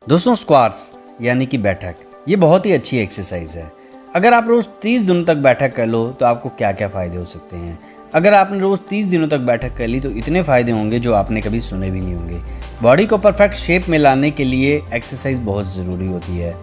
दोस्तों स्क्वाट्स यानी कि बैठक ये बहुत ही अच्छी एक्सरसाइज है। अगर आप रोज़ 30 दिनों तक बैठक कर लो तो आपको क्या क्या फ़ायदे हो सकते हैं। अगर आपने रोज़ 30 दिनों तक बैठक कर ली तो इतने फ़ायदे होंगे जो आपने कभी सुने भी नहीं होंगे। बॉडी को परफेक्ट शेप में लाने के लिए एक्सरसाइज बहुत ज़रूरी होती है।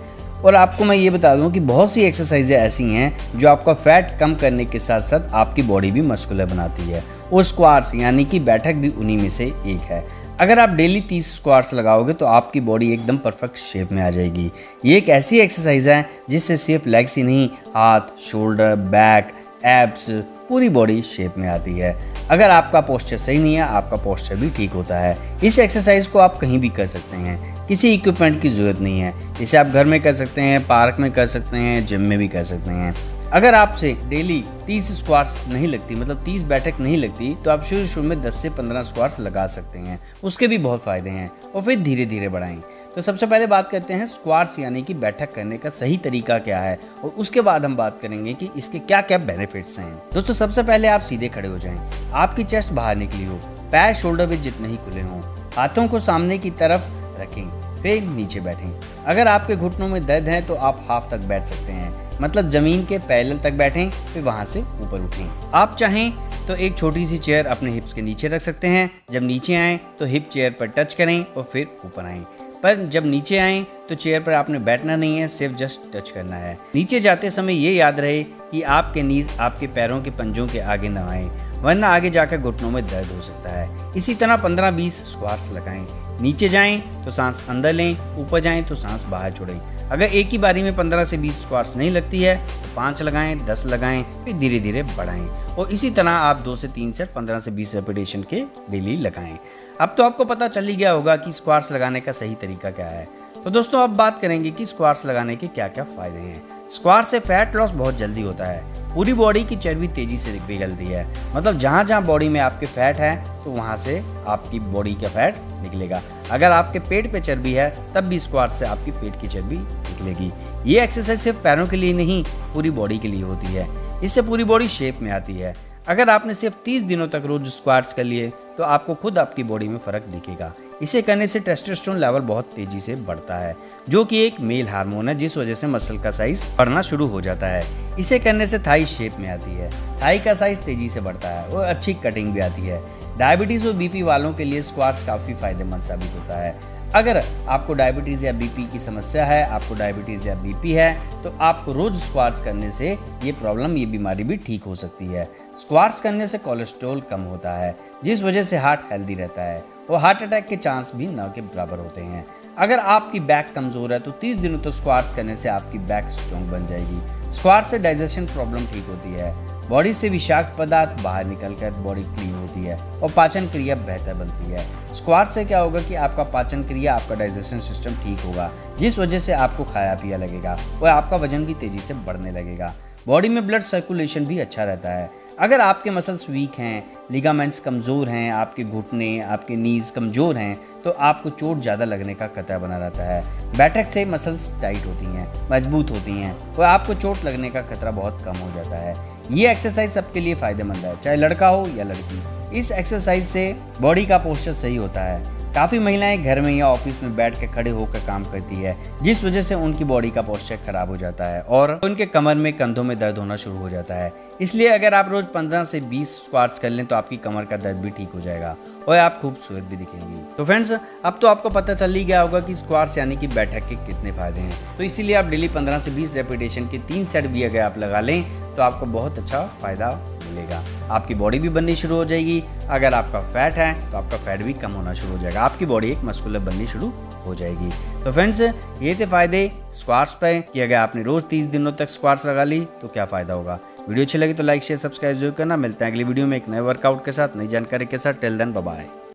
और आपको मैं ये बता दूं कि बहुत सी एक्सरसाइजें ऐसी हैं जो आपका फैट कम करने के साथ साथ आपकी बॉडी भी मस्कुलर बनाती है। और स्क्वाट्स यानी कि बैठक भी उन्हीं में से एक है। अगर आप डेली 30 स्क्वाट्स लगाओगे तो आपकी बॉडी एकदम परफेक्ट शेप में आ जाएगी। ये एक ऐसी एक्सरसाइज है जिससे सिर्फ लेग्स ही नहीं, हाथ, शोल्डर, बैक, एब्स, पूरी बॉडी शेप में आती है। अगर आपका पोस्चर सही नहीं है, आपका पोस्चर भी ठीक होता है। इस एक्सरसाइज को आप कहीं भी कर सकते हैं, किसी इक्विपमेंट की ज़रूरत नहीं है। इसे आप घर में कर सकते हैं, पार्क में कर सकते हैं, जिम में भी कर सकते हैं। अगर आपसे डेली 30 स्क्वाट्स नहीं लगती, मतलब 30 बैठक नहीं लगती, तो आप शुरू में 10 से 15 स्क्वाट्स लगा सकते हैं। उसके भी बहुत फ़ायदे हैं और फिर धीरे धीरे बढ़ाएं। तो सबसे पहले बात करते हैं स्क्वाट्स यानी कि बैठक करने का सही तरीका क्या है, और उसके बाद हम बात करेंगे कि इसके क्या क्या बेनिफिट्स हैं। दोस्तों सबसे पहले आप सीधे खड़े हो जाएं, आपकी चेस्ट बाहर निकली हो, पैर शोल्डर विड्थ जितने ही खुले हों, हाथों को सामने की तरफ रखें, फिर नीचे बैठें। अगर आपके घुटनों में दर्द है तो आप हाफ तक बैठ सकते हैं, मतलब जमीन के पैरेलल तक बैठें, फिर वहां से ऊपर उठें। आप चाहें तो एक छोटी सी चेयर अपने हिप्स के नीचे रख सकते हैं। जब नीचे आएँ तो हिप चेयर पर टच करें और फिर ऊपर आएँ। पर जब नीचे आएँ तो चेयर पर आपने बैठना नहीं है, सिर्फ जस्ट टच करना है। नीचे जाते समय ये याद रहे कि आपके नीज आपके पैरों के पंजों के आगे न आए, वरना आगे जाकर घुटनों में दर्द हो सकता है। इसी तरह 15-20 स्क्वाट्स लगाएं। नीचे जाएं तो सांस अंदर लें, ऊपर जाएं तो सांस बाहर छोड़ें। अगर एक ही बारी में 15 से 20 स्क्वाट्स नहीं लगती है तो 5 लगाएं, 10 लगाएं, फिर धीरे धीरे बढ़ाएं। और इसी तरह आप 2 से 3 सेट 15 से 20 रेपिटेशन के डेली लगाएं। अब तो आपको पता चल ही गया होगा कि स्क्वाट्स लगाने का सही तरीका क्या है। तो दोस्तों अब बात करेंगे कि स्क्वाट्स लगाने के क्या क्या फायदे हैं। स्क्वाट्स से फैट लॉस बहुत जल्दी होता है। पूरी बॉडी की चर्बी तेजी से पिघलती है, मतलब जहाँ जहाँ बॉडी में आपके फैट है तो वहाँ से आपकी बॉडी का फैट निकलेगा। अगर आपके पेट पे चर्बी है तब भी स्क्वाट से आपकी पेट की चर्बी निकलेगी। ये एक्सरसाइज सिर्फ पैरों के लिए नहीं, पूरी बॉडी के लिए होती है। इससे पूरी बॉडी शेप में आती है। अगर आपने सिर्फ 30 दिनों तक रोज स्क्वाट्स कर लिए तो आपको खुद आपकी बॉडी में फर्क दिखेगा। इसे करने से टेस्टोस्टेरोन लेवल बहुत तेजी से बढ़ता है, जो कि एक मेल हार्मोन है, जिस वजह से मसल का साइज बढ़ना शुरू हो जाता है। इसे करने से थाई शेप में आती है, थाई का साइज तेजी से बढ़ता है और अच्छी कटिंग भी आती है। डायबिटीज और बीपी वालों के लिए स्क्वाट्स काफी फायदेमंद साबित होता है। अगर आपको डायबिटीज या बीपी की समस्या है, आपको डायबिटीज या बीपी है, तो आपको रोज स्क्वाट्स करने से ये प्रॉब्लम, ये बीमारी भी ठीक हो सकती है। स्क्वाट्स करने से कोलेस्ट्रॉल कम होता है, जिस वजह से हार्ट हेल्दी रहता है और हार्ट अटैक के चांस भी न के बराबर होते हैं। अगर आपकी बैक कमजोर है तो 30 दिनों तक स्क्वाट्स करने से आपकी बैक स्ट्रॉन्ग बन जाएगी। स्क्वाट्स से डाइजेशन प्रॉब्लम ठीक होती है, बॉडी से विषाक्त पदार्थ बाहर निकलकर बॉडी क्लीन होती है और पाचन क्रिया बेहतर बनती है। स्क्वाट से क्या होगा कि आपका पाचन क्रिया, आपका डाइजेशन सिस्टम ठीक होगा, जिस वजह से आपको खाया पिया लगेगा और आपका वजन भी तेजी से बढ़ने लगेगा। बॉडी में ब्लड सर्कुलेशन भी अच्छा रहता है। अगर आपके मसल्स वीक हैं, लिगामेंट्स कमज़ोर हैं, आपके घुटने, आपके नीज कमज़ोर हैं, तो आपको चोट ज़्यादा लगने का खतरा बना रहता है। बैठक से मसल्स टाइट होती हैं, मजबूत होती हैं और आपको चोट लगने का खतरा बहुत कम हो जाता है। ये एक्सरसाइज सबके लिए फ़ायदेमंद है, चाहे लड़का हो या लड़की। इस एक्सरसाइज से बॉडी का पोस्चर सही होता है। काफ़ी महिलाएं घर में या ऑफिस में बैठ के खड़े होकर काम करती है, जिस वजह से उनकी बॉडी का पोस्चर खराब हो जाता है और उनके कमर में, कंधों में दर्द होना शुरू हो जाता है। इसलिए अगर आप रोज 15 से 20 स्क्वाट्स कर लें तो आपकी कमर का दर्द भी ठीक हो जाएगा और आप खूबसूरत भी दिखेंगी। तो फ्रेंड्स, अब तो आपको पता चल ही गया होगा कि स्क्वाट्स यानी कि बैठक के कितने फायदे हैं। तो इसीलिए आप डेली 15 से 20 रेपिटेशन के 3 सेट भी अगर आप लगा लें तो आपको बहुत अच्छा फायदा मिलेगा। आपकी बॉडी भी बननी शुरू हो जाएगी। अगर आपका फैट है तो आपका फैट भी कम होना शुरू हो जाएगा, आपकी बॉडी एक मस्कुलर बननी शुरू हो जाएगी। तो फ्रेंड्स, ये थे फायदे स्क्वाट्स पे कि अगर आपने रोज 30 दिनों तक स्क्वाट्स लगा ली तो क्या फायदा होगा। वीडियो अच्छी लगी तो लाइक शेयर सब्सक्राइब जरूर करना। मिलते हैं अगली वीडियो में एक नए वर्कआउट के साथ, नई जानकारी के साथ। Till then bye bye.